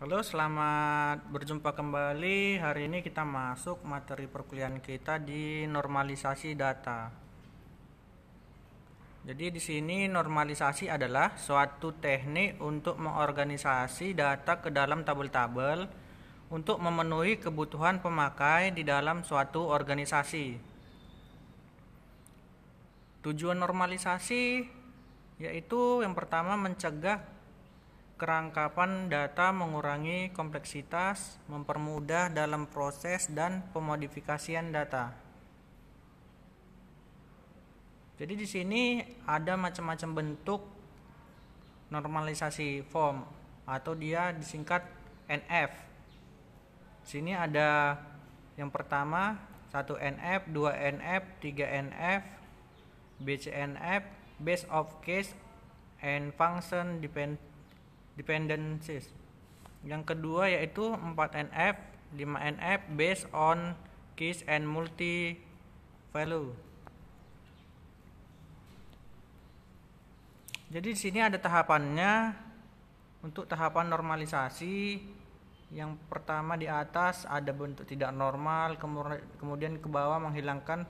Halo, selamat berjumpa kembali. Hari ini kita masuk materi perkuliahan kita di normalisasi data. Jadi di sini normalisasi adalah suatu teknik untuk mengorganisasi data ke dalam tabel-tabel untuk memenuhi kebutuhan pemakai di dalam suatu organisasi. Tujuan normalisasi yaitu yang pertama mencegah kerangkapan data, mengurangi kompleksitas, mempermudah dalam proses dan pemodifikasian data. Jadi di sini ada macam-macam bentuk normalisasi form atau dia disingkat NF. Di sini ada yang pertama 1NF, 2NF, 3NF, BCNF, base of case and function dependencies. Yang kedua yaitu 4NF, 5NF based on case and multi value. Jadi di sini ada tahapannya. Untuk tahapan normalisasi, yang pertama di atas ada bentuk tidak normal, kemudian ke bawah menghilangkan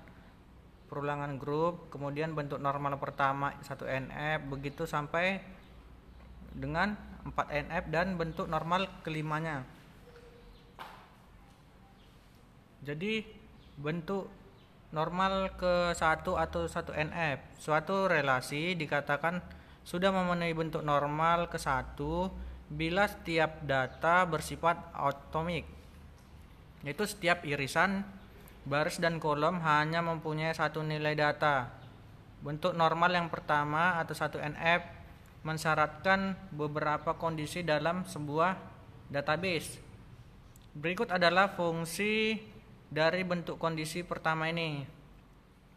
perulangan grup, kemudian bentuk normal pertama 1NF, begitu sampai dengan 4NF dan bentuk normal kelimanya. Jadi bentuk normal ke 1 atau 1NF, suatu relasi dikatakan sudah memenuhi bentuk normal ke 1 bila setiap data bersifat atomik, yaitu setiap irisan, baris dan kolom hanya mempunyai satu nilai data. Bentuk normal yang pertama atau 1NF mensyaratkan beberapa kondisi dalam sebuah database. Berikut adalah fungsi dari bentuk kondisi pertama ini.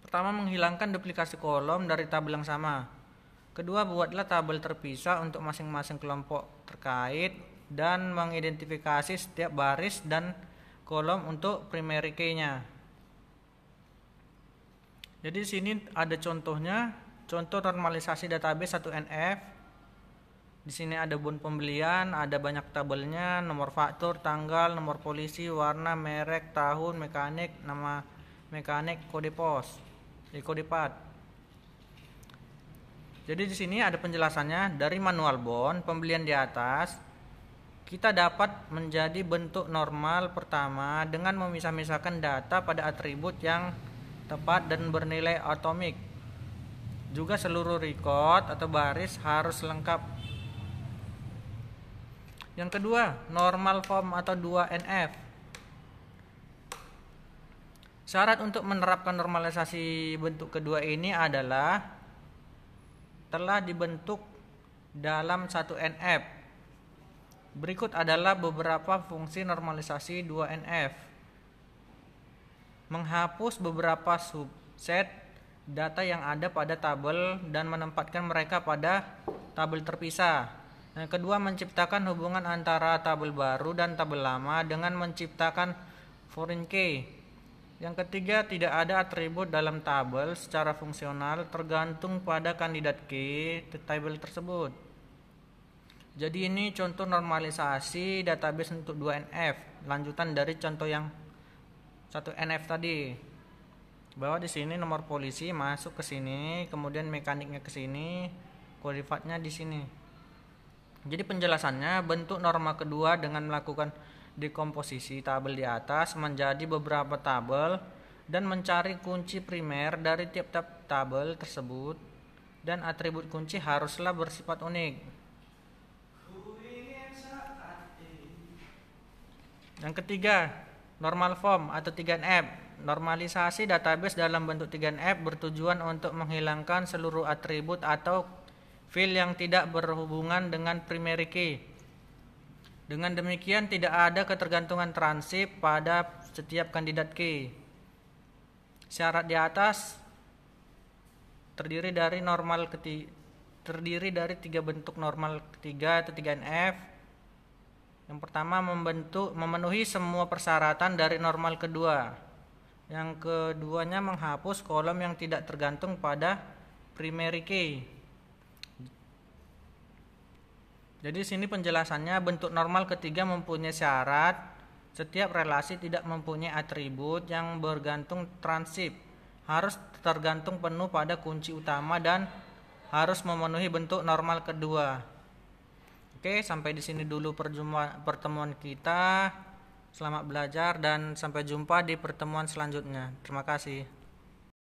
Pertama, menghilangkan duplikasi kolom dari tabel yang sama. Kedua, buatlah tabel terpisah untuk masing-masing kelompok terkait dan mengidentifikasi setiap baris dan kolom untuk primary key-nya. Jadi di sini ada contohnya, contoh normalisasi database 1NF. Di sini ada bun pembelian, ada banyak tabelnya, nomor faktur, tanggal, nomor polisi, warna, merek, tahun, mekanik, nama mekanik, kode pos, kode part. Jadi di sini ada penjelasannya. Dari manual bond pembelian di atas, kita dapat menjadi bentuk normal pertama dengan memisah-misahkan data pada atribut yang tepat dan bernilai atomik. Juga seluruh record atau baris harus lengkap. Yang kedua, normal form atau 2NF. Syarat untuk menerapkan normalisasi bentuk kedua ini adalah telah dibentuk dalam 1NF. Berikut adalah beberapa fungsi normalisasi 2NF. Menghapus beberapa subset data yang ada pada tabel dan menempatkan mereka pada tabel terpisah. Yang kedua, menciptakan hubungan antara tabel baru dan tabel lama dengan menciptakan foreign key. Yang ketiga, tidak ada atribut dalam tabel secara fungsional tergantung pada kandidat key tabel tersebut. Jadi ini contoh normalisasi database untuk 2NF, lanjutan dari contoh yang 1NF tadi. Bahwa di sini nomor polisi masuk ke sini, kemudian mekaniknya ke sini, kodifatnya di sini. Jadi penjelasannya, bentuk norma kedua dengan melakukan dekomposisi tabel di atas menjadi beberapa tabel dan mencari kunci primer dari tiap-tiap tabel tersebut, dan atribut kunci haruslah bersifat unik. Yang ketiga, normal form atau 3NF. Normalisasi database dalam bentuk 3NF bertujuan untuk menghilangkan seluruh atribut atau field yang tidak berhubungan dengan primary key. Dengan demikian tidak ada ketergantungan transip pada setiap kandidat key. Syarat di atas terdiri dari tiga bentuk normal ketiga atau 3NF. Yang pertama, memenuhi semua persyaratan dari normal kedua. Yang keduanya, menghapus kolom yang tidak tergantung pada primary key. Jadi sini penjelasannya, bentuk normal ketiga mempunyai syarat setiap relasi tidak mempunyai atribut yang bergantung transip, harus tergantung penuh pada kunci utama dan harus memenuhi bentuk normal kedua. Oke, sampai di sini dulu pertemuan kita. Selamat belajar dan sampai jumpa di pertemuan selanjutnya. Terima kasih.